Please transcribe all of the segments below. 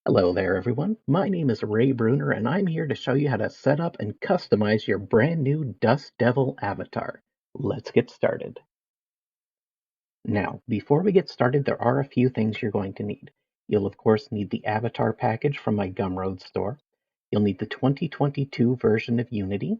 Hello there, everyone. My name is Ray Bruner, and I'm here to show you how to set up and customize your brand new Dust Devil avatar. Let's get started. Now, before we get started, there are a few things you're going to need. You'll, of course, need the avatar package from my Gumroad store. You'll need the 2022 version of Unity.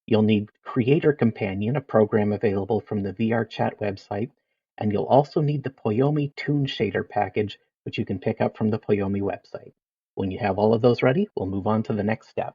You'll need Creator Companion, a program available from the Vrchat website. And you'll also need the Poyomi Toon Shader package, which you can pick up from the Poyomi website. When you have all of those ready, we'll move on to the next step.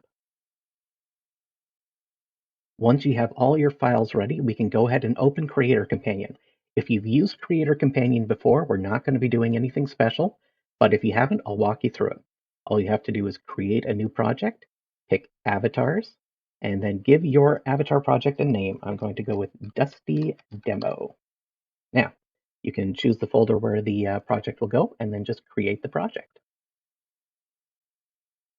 Once you have all your files ready, we can go ahead and open Creator Companion. If you've used Creator Companion before, we're not going to be doing anything special, but if you haven't, I'll walk you through it. All you have to do is create a new project, pick avatars, and then give your avatar project a name. I'm going to go with Dusty Demo. Now, you can choose the folder where the project will go and then just create the project.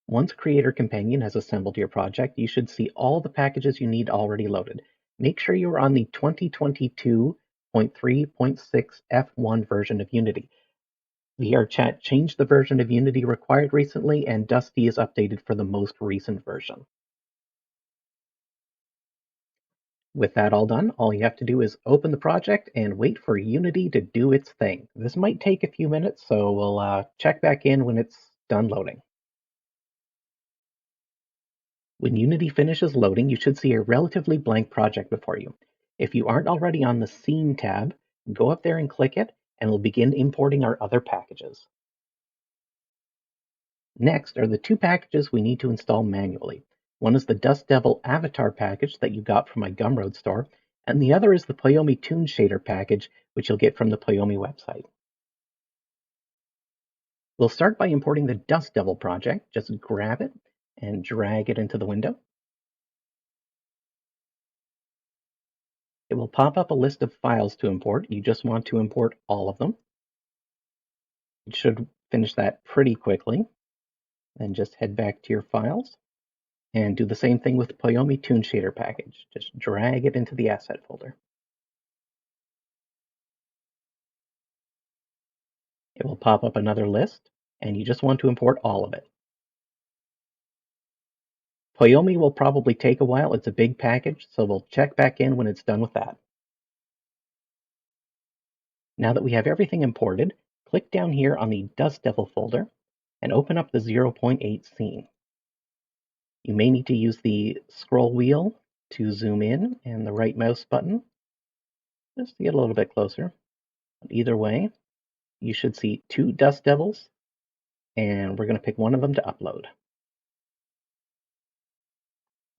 Once Creator Companion has assembled your project, you should see all the packages you need already loaded. Make sure you are on the 2022.3.6 F1 version of Unity. VRChat changed the version of Unity required recently, and Dusty is updated for the most recent version. With that all done, all you have to do is open the project and wait for Unity to do its thing. This might take a few minutes, so we'll check back in when it's done loading. When Unity finishes loading, you should see a relatively blank project before you. If you aren't already on the Scene tab, go up there and click it, and we'll begin importing our other packages. Next are the two packages we need to install manually. One is the Dust Devil Avatar package that you got from my Gumroad store, and the other is the Poyomi Toon Shader package, which you'll get from the Poyomi website. We'll start by importing the Dust Devil project. Just grab it and drag it into the window. It will pop up a list of files to import. You just want to import all of them. It should finish that pretty quickly. Then just head back to your files and do the same thing with the Poyomi Toon Shader package. Just drag it into the asset folder. It will pop up another list, and you just want to import all of it. Poyomi will probably take a while. It's a big package, so we'll check back in when it's done with that. Now that we have everything imported, click down here on the Dust Devil folder and open up the 0.8 scene. You may need to use the scroll wheel to zoom in and the right mouse button just to get a little bit closer. Either way, you should see two Dust Devils, and we're going to pick one of them to upload.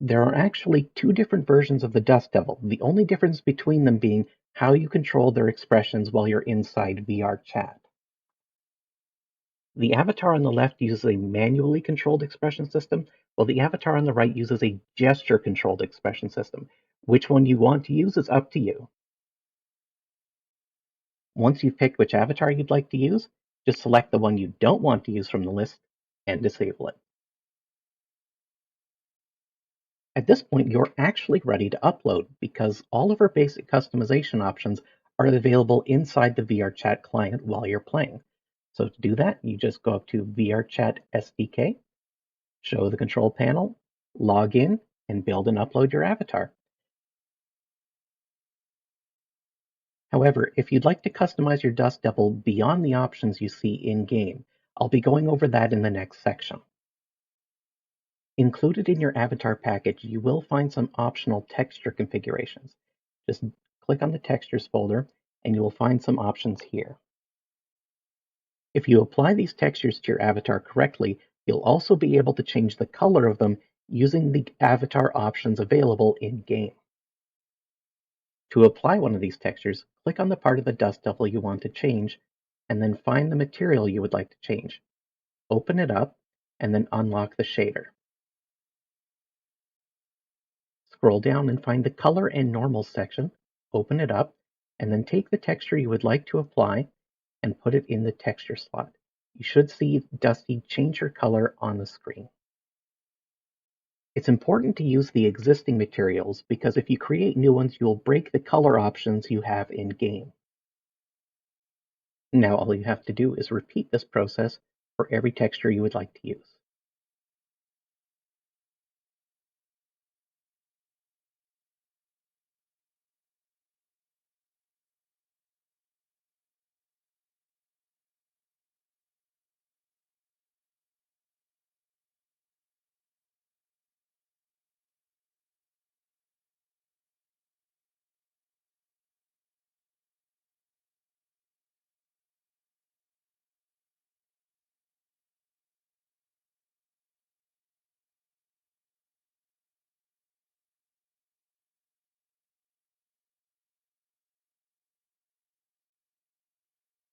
There are actually two different versions of the Dust Devil, the only difference between them being how you control their expressions while you're inside VRChat. The avatar on the left uses a manually controlled expression system, while the avatar on the right uses a gesture-controlled expression system. Which one you want to use is up to you. Once you've picked which avatar you'd like to use, just select the one you don't want to use from the list and disable it. At this point, you're actually ready to upload because all of our basic customization options are available inside the VRChat client while you're playing. So to do that, you just go up to VRChat SDK, show the control panel, log in, and build and upload your avatar. However, if you'd like to customize your Dust Devil beyond the options you see in-game, I'll be going over that in the next section. Included in your avatar package, you will find some optional texture configurations. Just click on the Textures folder, and you will find some options here. If you apply these textures to your avatar correctly, you'll also be able to change the color of them using the avatar options available in-game. To apply one of these textures, click on the part of the Dust Devil you want to change, and then find the material you would like to change. Open it up, and then unlock the shader. Scroll down and find the Color and Normal section, open it up, and then take the texture you would like to apply and put it in the texture slot. You should see Dusty change her color on the screen. It's important to use the existing materials because if you create new ones, you'll break the color options you have in-game. Now all you have to do is repeat this process for every texture you would like to use.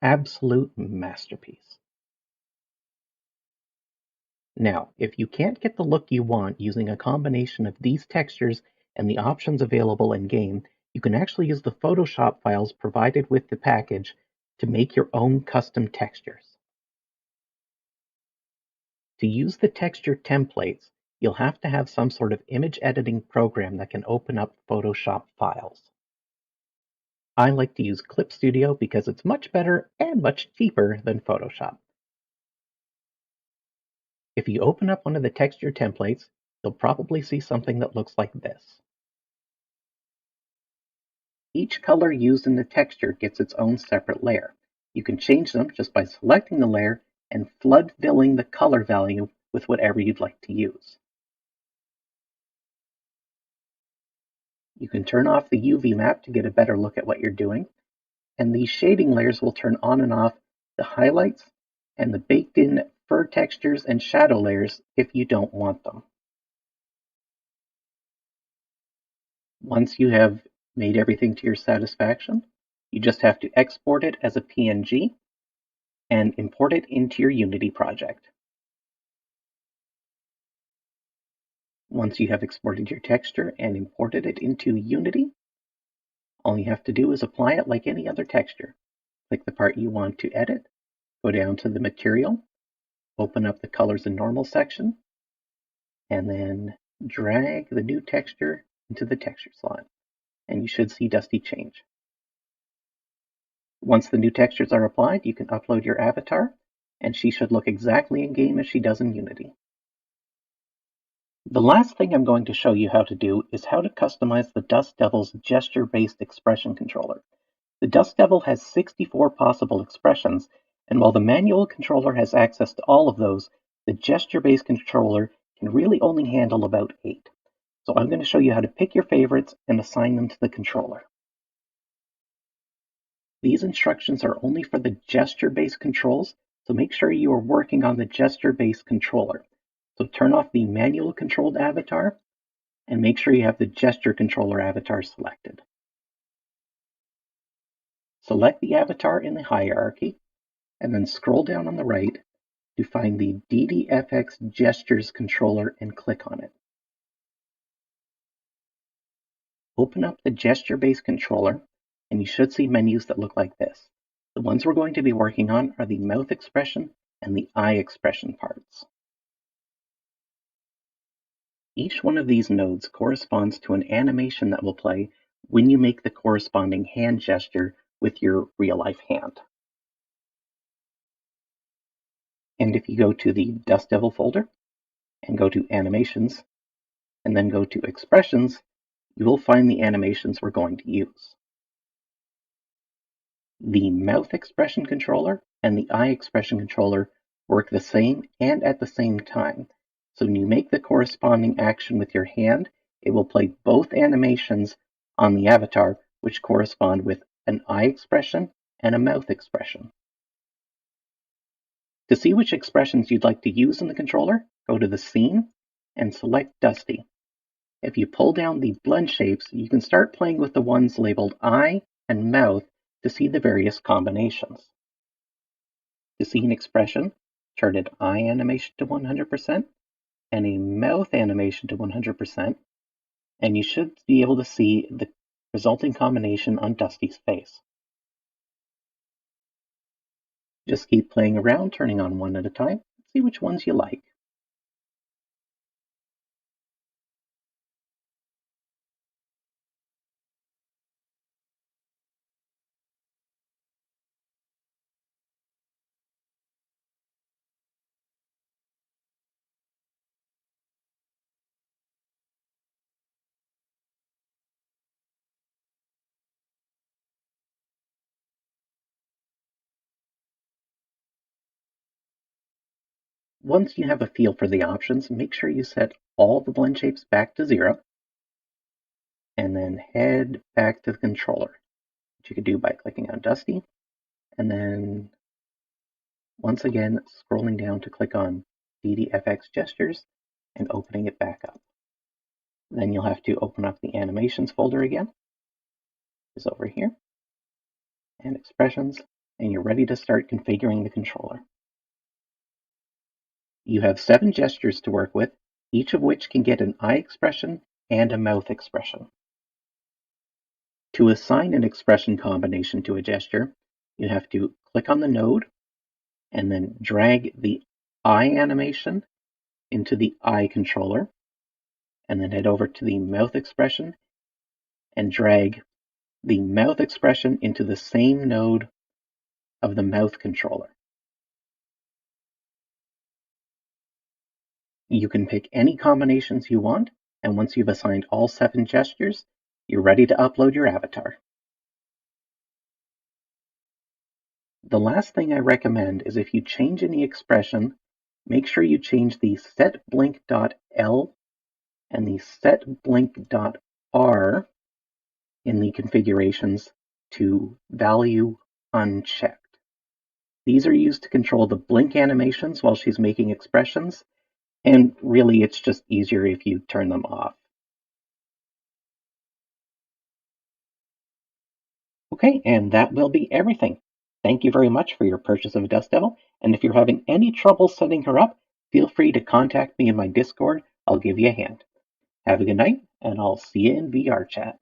Absolute masterpiece. Now, if you can't get the look you want using a combination of these textures and the options available in-game, you can actually use the Photoshop files provided with the package to make your own custom textures. To use the texture templates, you'll have to have some sort of image editing program that can open up Photoshop files. I like to use Clip Studio because it's much better and much cheaper than Photoshop. If you open up one of the texture templates, you'll probably see something that looks like this. Each color used in the texture gets its own separate layer. You can change them just by selecting the layer and flood filling the color value with whatever you'd like to use. You can turn off the UV map to get a better look at what you're doing, and these shading layers will turn on and off the highlights and the baked in fur textures and shadow layers if you don't want them. Once you have made everything to your satisfaction, you just have to export it as a PNG and import it into your Unity project. Once you have exported your texture and imported it into Unity, all you have to do is apply it like any other texture. Click the part you want to edit, go down to the material, open up the colors and normal section, and then drag the new texture into the texture slot, and you should see Dusty change. Once the new textures are applied, you can upload your avatar, and she should look exactly in game as she does in Unity. The last thing I'm going to show you how to do is how to customize the Dust Devil's gesture-based expression controller. The Dust Devil has 64 possible expressions, and while the manual controller has access to all of those, the gesture-based controller can really only handle about 8. So I'm going to show you how to pick your favorites and assign them to the controller. These instructions are only for the gesture-based controls, so make sure you are working on the gesture-based controller. So turn off the manual controlled avatar and make sure you have the gesture controller avatar selected. Select the avatar in the hierarchy and then scroll down on the right to find the DDFX gestures controller and click on it. Open up the gesture-based controller and you should see menus that look like this. The ones we're going to be working on are the mouth expression and the eye expression parts. Each one of these nodes corresponds to an animation that will play when you make the corresponding hand gesture with your real-life hand. And if you go to the Dust Devil folder and go to Animations, and then go to Expressions, you will find the animations we're going to use. The mouth expression controller and the eye expression controller work the same and at the same time. So when you make the corresponding action with your hand, it will play both animations on the avatar, which correspond with an eye expression and a mouth expression. To see which expressions you'd like to use in the controller, go to the scene and select Dusty. If you pull down the blend shapes, you can start playing with the ones labeled eye and mouth to see the various combinations. To see an expression, turn an eye animation to 100% and a mouth animation to 100%, and you should be able to see the resulting combination on Dusty's face. Just keep playing around, turning on one at a time, see which ones you like. Once you have a feel for the options, make sure you set all the blend shapes back to 0, and then head back to the controller, which you could do by clicking on Dusty, and then once again scrolling down to click on DDFX gestures and opening it back up. Then you'll have to open up the animations folder again, is over here, and expressions, and you're ready to start configuring the controller. You have 7 gestures to work with, each of which can get an eye expression and a mouth expression. To assign an expression combination to a gesture, you have to click on the node and then drag the eye animation into the eye controller, and then head over to the mouth expression and drag the mouth expression into the same node of the mouth controller. You can pick any combinations you want, and once you've assigned all 7 gestures, you're ready to upload your avatar. The last thing I recommend is if you change any expression, make sure you change the setBlink.L and the setBlink.R in the configurations to value unchecked. These are used to control the blink animations while she's making expressions, and really it's just easier if you turn them off. Okay, and that will be everything. Thank you very much for your purchase of Dust Devil, and if you're having any trouble setting her up, feel free to contact me in my Discord. I'll give you a hand. Have a good night, and I'll see you in VR chat.